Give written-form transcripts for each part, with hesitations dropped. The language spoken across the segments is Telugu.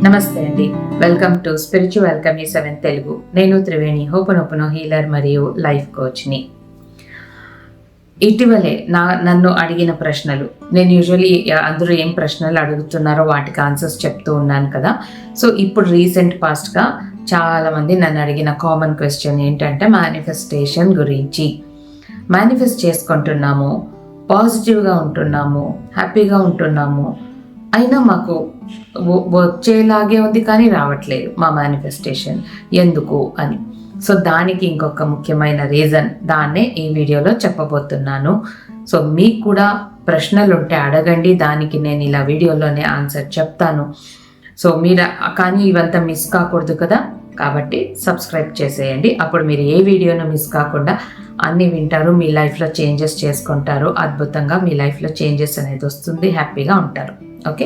నమస్తే అండి. Welcome to spiritual welcome 7 Telugu. నేను త్రివేణి, హోపనోపనో హీలర్ మరియు లైఫ్ కోచ్ని. ఇటీవలే నన్ను అడిగిన ప్రశ్నలు, నేను యూజువలీ అందరూ ఏం ప్రశ్నలు అడుగుతున్నారో వాటికి ఆన్సర్స్ చెప్తూ ఉన్నాను కదా. సో ఇప్పుడు రీసెంట్ పాస్ట్గా చాలామంది నన్ను అడిగిన కామన్ క్వశ్చన్ ఏంటంటే మేనిఫెస్టేషన్ గురించి. మేనిఫెస్ట్ చేసుకుంటున్నాము, పాజిటివ్గా ఉంటున్నాము, హ్యాపీగా ఉంటున్నాము, అయినా మాకు వచ్చేలాగే ఉంది కానీ రావట్లేదు మా మేనిఫెస్టేషన్, ఎందుకు అని. సో దానికి ఇంకొక ముఖ్యమైన రీజన్, దాన్నే ఈ వీడియోలో చెప్పబోతున్నాను. సో మీకు కూడా ప్రశ్నలు ఉంటే అడగండి, దానికి నేను ఇలా వీడియోలోనే ఆన్సర్ చెప్తాను. సో మీరు కానీ ఇవంతా మిస్ కాకూడదు కదా, కాబట్టి సబ్స్క్రైబ్ చేసేయండి. అప్పుడు మీరు ఏ వీడియోను మిస్ కాకుండా అన్నీ వింటారు, మీ లైఫ్లో చేంజెస్ చేసుకుంటారు. అద్భుతంగా మీ లైఫ్లో చేంజెస్ అనేది వస్తుంది, హ్యాపీగా ఉంటారు. ఓకే,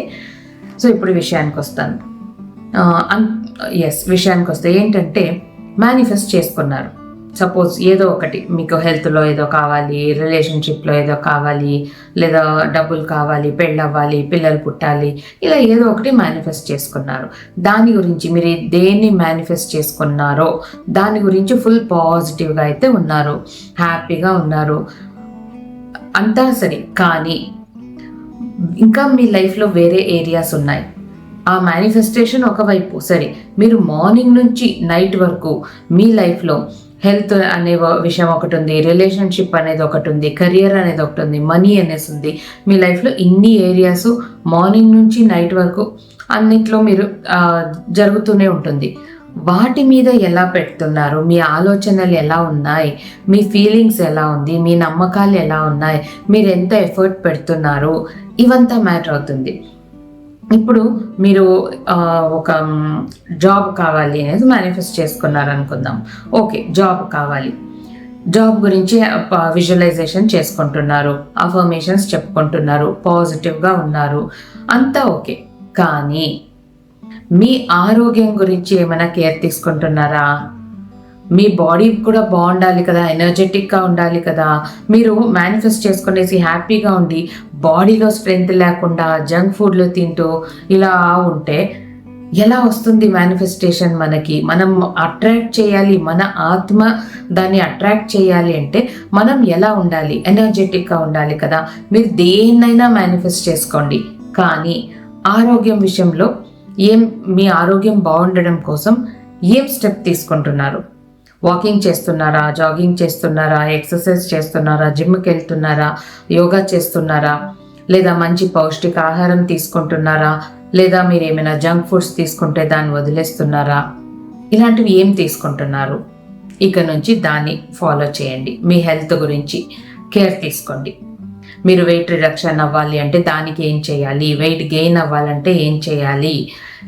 సో ఇప్పుడు విషయానికి వస్తాను. విషయానికి వస్తే ఏంటంటే, మేనిఫెస్ట్ చేసుకున్నారు. సపోజ్ ఏదో ఒకటి మీకు హెల్త్లో ఏదో కావాలి, రిలేషన్షిప్లో ఏదో కావాలి, లేదా డబ్బులు కావాలి, పెళ్ళవ్వాలి, పిల్లలు పుట్టాలి, ఇలా ఏదో ఒకటి మేనిఫెస్ట్ చేసుకున్నారు. దాని గురించి మీరు దేన్ని మేనిఫెస్ట్ చేసుకున్నారో దాని గురించి ఫుల్ పాజిటివ్గా అయితే ఉన్నారు, హ్యాపీగా ఉన్నారు, అంతా సరే. కానీ ఇంకా మీ లైఫ్లో వేరే ఏరియాస్ ఉన్నాయి. ఆ మేనిఫెస్టేషన్ ఒకవైపు సరే, మీరు మార్నింగ్ నుంచి నైట్ వరకు మీ లైఫ్లో హెల్త్ అనే విషయం ఒకటి ఉంది, రిలేషన్షిప్ అనేది ఒకటి ఉంది, కెరియర్ అనేది ఒకటి ఉంది, మనీ అనేసి ఉంది. మీ లైఫ్లో ఇన్ని ఏరియాస్ మార్నింగ్ నుంచి నైట్ వరకు అన్నిట్లో మీరు జరుగుతూనే ఉంటుంది. వాటి మీద ఎలా పెడుతున్నారు, మీ ఆలోచనలు ఎలా ఉన్నాయి, మీ ఫీలింగ్స్ ఎలా ఉంది, మీ నమ్మకాలు ఎలా ఉన్నాయి, మీరు ఎంత ఎఫర్ట్ పెడుతున్నారు, ఇవంతా మ్యాటర్ అవుతుంది. ఇప్పుడు మీరు ఒక జాబ్ కావాలి అనేది మేనిఫెస్ట్ చేసుకున్నారు అనుకుందాం. ఓకే, జాబ్ కావాలి, జాబ్ గురించి విజువలైజేషన్ చేసుకుంటున్నారు, అఫర్మేషన్స్ చెప్పుకుంటున్నారు, పాజిటివ్గా ఉన్నారు, అంతా ఓకే. కానీ మీ ఆరోగ్యం గురించి ఏమైనా కేర్ తీసుకుంటున్నారా? మీ బాడీ కూడా బాగుండాలి కదా, ఎనర్జెటిక్గా ఉండాలి కదా. మీరు మేనిఫెస్ట్ చేసుకునేసి హ్యాపీగా ఉండి బాడీలో స్ట్రెంగ్త్ లేకుండా జంక్ ఫుడ్లు తింటూ ఇలా ఉంటే ఎలా వస్తుంది మేనిఫెస్టేషన్? మనం అట్రాక్ట్ చేయాలి, మన ఆత్మ దాన్ని అట్రాక్ట్ చేయాలి అంటే మనం ఎలా ఉండాలి? ఎనర్జెటిక్గా ఉండాలి కదా. మీరు దేన్నైనా మేనిఫెస్ట్ చేసుకోండి, కానీ ఆరోగ్యం విషయంలో మీ ఆరోగ్యం బాగుండడం కోసం ఏం స్టెప్ తీసుకుంటున్నారు? వాకింగ్ చేస్తున్నారా, జాగింగ్ చేస్తున్నారా, ఎక్సర్సైజ్ చేస్తున్నారా, జిమ్కి వెళ్తున్నారా, యోగా చేస్తున్నారా, లేదా మంచి పౌష్టిక ఆహారం తీసుకుంటున్నారా, లేదా మీరు ఏమైనా జంక్ ఫుడ్స్ తీసుకుంటే దాన్ని వదిలేస్తున్నారా? ఇలాంటివి ఏం తీసుకుంటున్నారు? ఇక నుంచి దాన్ని ఫాలో చేయండి. మీ హెల్త్ గురించి కేర్ తీసుకోండి. మీరు వెయిట్ రిడక్షన్ అవ్వాలి అంటే దానికి ఏం చేయాలి, వెయిట్ గెయిన్ అవ్వాలంటే ఏం చేయాలి,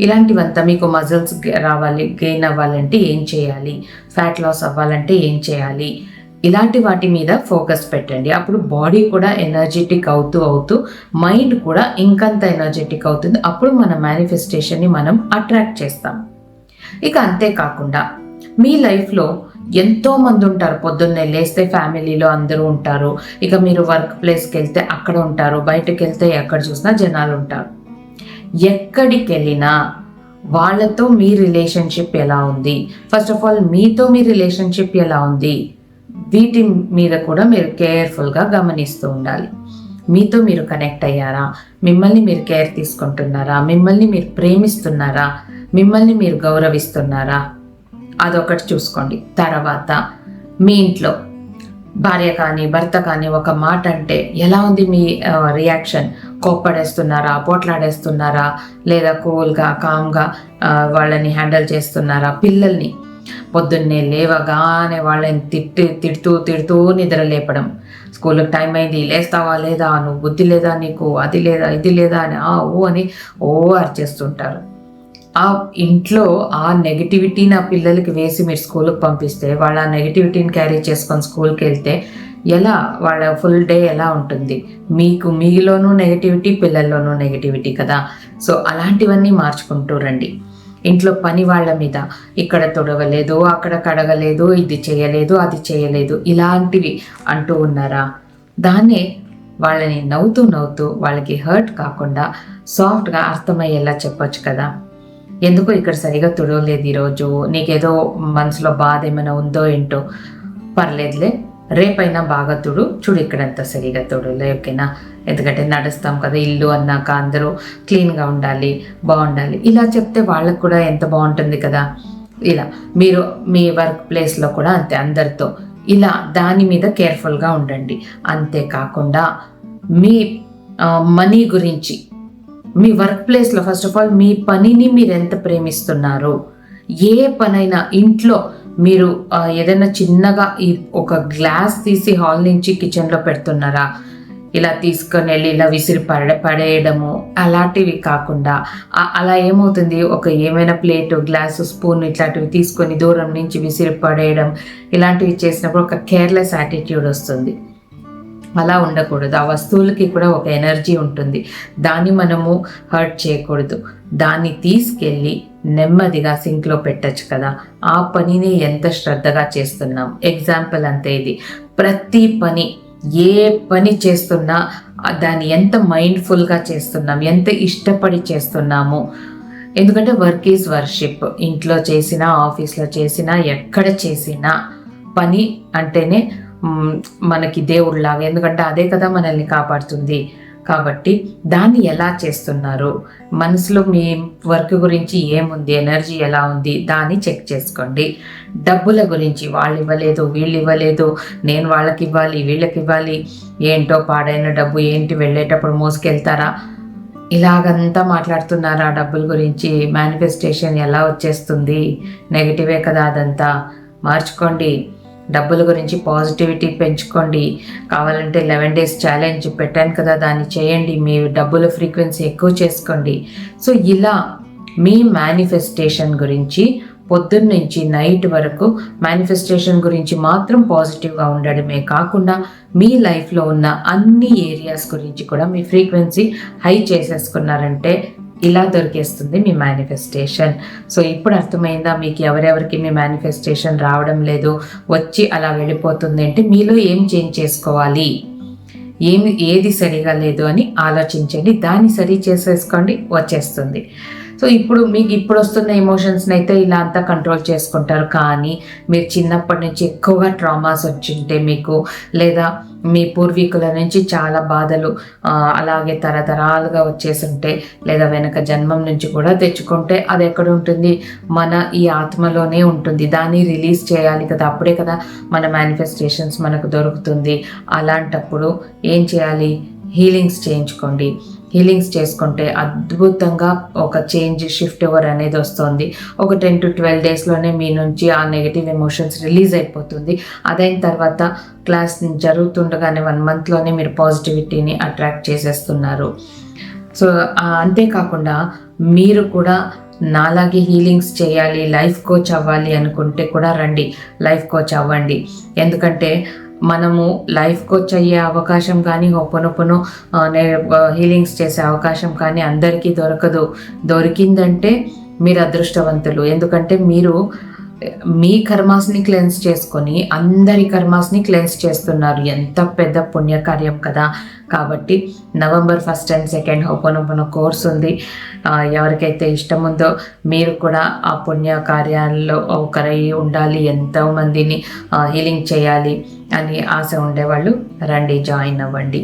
ఇలాంటివంతా. మీకు మజిల్స్ రావాలి, గెయిన్ అవ్వాలంటే ఏం చేయాలి, ఫ్యాట్ లాస్ అవ్వాలంటే ఏం చేయాలి, ఇలాంటి వాటి మీద ఫోకస్ పెట్టండి. అప్పుడు బాడీ కూడా ఎనర్జెటిక్ అవుతూ మైండ్ కూడా ఇంకంత ఎనర్జెటిక్ అవుతుంది. అప్పుడు మన మేనిఫెస్టేషన్ని మనం అట్రాక్ట్ చేస్తాం. ఇక అంతేకాకుండా మీ లైఫ్లో ఎంతో మంది ఉంటారు. పొద్దున్నే లేస్తే ఫ్యామిలీలో అందరూ ఉంటారు, ఇక మీరు వర్క్ ప్లేస్కి వెళ్తే అక్కడ ఉంటారు, బయటకు వెళ్తే ఎక్కడ చూసినా జనాలు ఉంటారు. ఎక్కడికి వెళ్ళినా వాళ్ళతో మీ రిలేషన్షిప్ ఎలా ఉంది, ఫస్ట్ ఆఫ్ ఆల్ మీతో మీ రిలేషన్షిప్ ఎలా ఉంది, వీటి మీద కూడా మీరు కేర్ఫుల్గా గమనిస్తూ ఉండాలి. మీతో మీరు కనెక్ట్ అయ్యారా, మిమ్మల్ని మీరు కేర్ తీసుకుంటున్నారా, మిమ్మల్ని మీరు ప్రేమిస్తున్నారా, మిమ్మల్ని మీరు గౌరవిస్తున్నారా, అదొకటి చూసుకోండి. తర్వాత మీ ఇంట్లో భార్య కానీ భర్త కానీ ఒక మాట అంటే ఎలా ఉంది మీ రియాక్షన్? కోప్పడేస్తున్నారా, పోట్లాడేస్తున్నారా, లేదా కూల్గా కామ్గా వాళ్ళని హ్యాండిల్ చేస్తున్నారా? పిల్లల్ని పొద్దున్నే లేవగానే వాళ్ళని తిడుతూ నిద్ర లేపడం, స్కూల్కి టైం అయింది లేస్తావా లేదా, నువ్వు బుద్ధి లేదా, నీకు అది లేదా ఇది లేదా అని అని అరిచేస్తుంటారు. ఆ ఇంట్లో ఆ నెగిటివిటీని ఆ పిల్లలకి వేసి మీరు స్కూల్కి పంపిస్తే వాళ్ళు ఆ నెగిటివిటీని క్యారీ చేసుకొని స్కూల్కి వెళ్తే ఎలా వాళ్ళ ఫుల్ డే ఎలా ఉంటుంది? మీలోనూ నెగిటివిటీ, పిల్లల్లోనూ నెగిటివిటీ కదా. సో అలాంటివన్నీ మార్చుకుంటూ రండి. ఇంట్లో పని వాళ్ళ మీద ఇక్కడ తొడవలేదు, అక్కడ కడగలేదు, ఇది చేయలేదు, అది చేయలేదు, ఇలాంటివి అంటూ ఉన్నారా? దాన్నే వాళ్ళని నవ్వుతూ వాళ్ళకి హర్ట్ కాకుండా సాఫ్ట్గా అర్థమయ్యేలా చెప్పొచ్చు కదా. ఎందుకో ఇక్కడ సరిగా తుడవలేదు ఈరోజు, నీకేదో మనసులో బాధ ఏమైనా ఉందో ఏంటో, పర్లేదులే రేపైనా బాగా చూడు ఇక్కడంతా సరిగా తుడులే, ఓకేనా? ఎందుకంటే నడుస్తాం కదా, ఇల్లు అన్నాక అందరూ క్లీన్గా ఉండాలి, బాగుండాలి. ఇలా చెప్తే వాళ్ళకు కూడా ఎంత బాగుంటుంది కదా. ఇలా మీరు మీ వర్క్ ప్లేస్లో కూడా అంతే, అందరితో ఇలా దాని మీద కేర్ఫుల్గా ఉండండి. అంతేకాకుండా మీ మనీ గురించి, మీ వర్క్ ప్లేస్లో ఫస్ట్ ఆఫ్ ఆల్ మీ పనిని మీరు ఎంత ప్రేమిస్తున్నారు, ఏ పనైనా ఇంట్లో మీరు ఏదైనా చిన్నగా ఒక గ్లాస్ తీసి హాల్ నుంచి కిచెన్లో పెడుతున్నారా, ఇలా తీసుకొని వెళ్ళి ఇలా విసిరి పడేయడము అలాంటివి కాకుండా, అలా ఏమవుతుంది, ఒక ఏమైనా ప్లేటు గ్లాసు స్పూన్ ఇట్లాంటివి తీసుకొని దూరం నుంచి విసిరి పడేయడం ఇలాంటివి చేసినప్పుడు ఒక కేర్లెస్ యాటిట్యూడ్ వస్తుంది. అలా ఉండకూడదు. ఆ వస్తువులకి కూడా ఒక ఎనర్జీ ఉంటుంది, దాన్ని మనము హర్ట్ చేయకూడదు. దాన్ని తీసుకెళ్ళి నెమ్మదిగా సింక్లో పెట్టచ్చు కదా. ఆ పనిని ఎంత శ్రద్ధగా చేస్తున్నాం. ఎగ్జాంపుల్ అంతే ఇది. ప్రతి పని, ఏ పని చేస్తున్నా దాన్ని ఎంత మైండ్ఫుల్గా చేస్తున్నాం, ఎంత ఇష్టపడి చేస్తున్నాము. ఎందుకంటే వర్క్ ఈజ్ వర్షిప్. ఇంట్లో చేసినా, ఆఫీస్లో చేసినా, ఎక్కడ చేసినా పని అంటేనే మనకి దేవుడిలాగా, ఎందుకంటే అదే కదా మనల్ని కాపాడుతుంది. కాబట్టి దాన్ని ఎలా చేస్తున్నారు, మనసులో మీ వర్క్ గురించి ఏముంది, ఎనర్జీ ఎలా ఉంది, దాన్ని చెక్ చేసుకోండి. డబ్బుల గురించి వాళ్ళు ఇవ్వలేదు, వీళ్ళు ఇవ్వలేదు, నేను వాళ్ళకి ఇవ్వాలి, వీళ్ళకి ఇవ్వాలి, ఏంటో పాడైన డబ్బు ఏంటి, వెళ్ళేటప్పుడు మోసుకెళ్తారా, ఇలాగంతా మాట్లాడుతున్నారా డబ్బుల గురించి. మేనిఫెస్టేషన్ ఎలా వచ్చేస్తుంది, నెగిటివే కదా అదంతా. మార్చుకోండి. డబ్బుల గురించి పాజిటివిటీ పెంచుకోండి. కావాలంటే 11 days ఛాలెంజ్ పెట్టాను కదా, దాన్ని చేయండి. మీ డబ్బుల ఫ్రీక్వెన్సీ ఎక్కువ చేసుకోండి. సో ఇలా మీ మేనిఫెస్టేషన్ గురించి పొద్దున్న నుంచి నైట్ వరకు మేనిఫెస్టేషన్ గురించి మాత్రం పాజిటివ్గా ఉండడమే కాకుండా మీ లైఫ్లో ఉన్న అన్ని ఏరియాస్ గురించి కూడా మీ ఫ్రీక్వెన్సీ హై చేసేసుకున్నారంటే ఇలా దొరికేస్తుంది మీ మేనిఫెస్టేషన్. సో ఇప్పుడు అర్థమైందా మీకు ఎవరెవరికి మీ మేనిఫెస్టేషన్ రావడం లేదు, వచ్చి అలా వెళ్ళిపోతుంది అంటే మీలో ఏం చేంజ్ చేసుకోవాలి, ఏది సరిగా లేదు అని ఆలోచించండి. దాన్ని సరి చేసేసుకోండి, వచ్చేస్తుంది. సో ఇప్పుడు మీకు ఇప్పుడు వస్తున్న ఎమోషన్స్ని అయితే ఇలా అంతా కంట్రోల్ చేసుకుంటారు. కానీ మీరు చిన్నప్పటి నుంచి ఎక్కువగా ట్రామాస్ వచ్చింటే మీకు, లేదా మీ పూర్వీకుల నుంచి చాలా బాధలు అలాగే తరతరాలుగా వచ్చేస్తుంటే, లేదా వెనక జన్మం నుంచి కూడా తెచ్చుకుంటే అది ఎక్కడ ఉంటుంది, మన ఈ ఆత్మలోనే ఉంటుంది. దాన్ని రిలీజ్ చేయాలి కదా, అప్పుడే కదా మన మేనిఫెస్టేషన్స్ మనకు దొరుకుతుంది. అలాంటప్పుడు ఏం చేయాలి, హీలింగ్స్ చేయించుకోండి. హీలింగ్స్ చేసుకుంటే అద్భుతంగా ఒక చేంజ్, షిఫ్ట్ ఓవర్ అనేది వస్తుంది. ఒక 10 to 12 daysలోనే మీ నుంచి ఆ నెగిటివ్ ఎమోషన్స్ రిలీజ్ అయిపోతుంది. అదైన తర్వాత క్లాస్ జరుగుతుండగానే 1 monthలోనే మీరు పాజిటివిటీని అట్రాక్ట్ చేసేస్తున్నారు. సో అంతేకాకుండా మీరు కూడా నాలాగే హీలింగ్స్ చేయాలి, లైఫ్ కోచ్ అవ్వాలి అనుకుంటే కూడా రండి, లైఫ్ కోచ్ అవ్వండి. ఎందుకంటే మనము లైఫ్ కోచ్ అయ్యే అవకాశం కానీ, హోపోనోపోనో హీలింగ్స్ చేసే అవకాశం కానీ అందరికీ దొరకదు. దొరికిందంటే మీరు అదృష్టవంతులు. ఎందుకంటే మీరు మీ కర్మాస్ని క్లెన్స్ చేసుకొని అందరి కర్మాస్ని క్లెన్స్ చేస్తున్నారు. ఎంత పెద్ద పుణ్యకార్యం కదా. కాబట్టి November 1st and 2nd ho'oponopono course ఉంది. ఎవరికైతే ఇష్టం ఉందో మీరు కూడా ఆ పుణ్య కార్యాల్లో ఒకరై ఉండాలి, ఎంతోమందిని హీలింగ్ చేయాలి అని ఆశ ఉండేవాళ్ళు రండి, జాయిన్ అవ్వండి.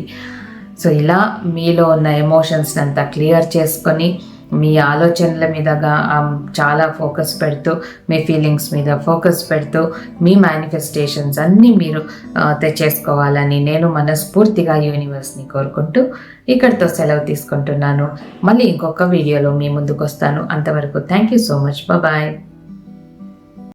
సో ఇలా మీలో ఉన్న ఎమోషన్స్ అంతా క్లియర్ చేసుకొని మీ ఆలోచనల మీదగా చాలా ఫోకస్ పెడుతూ, మీ ఫీలింగ్స్ మీద ఫోకస్ పెడుతూ మీ మేనిఫెస్టేషన్స్ అన్నీ మీరు తెచ్చేసుకోవాలని నేను మనస్ఫూర్తిగా యూనివర్స్ని కోరుకుంటూ ఇక్కడితో సెలవు తీసుకుంటున్నాను. మళ్ళీ ఇంకొక వీడియోలో మీ ముందుకు వస్తాను. అంతవరకు thank you so much. Bye.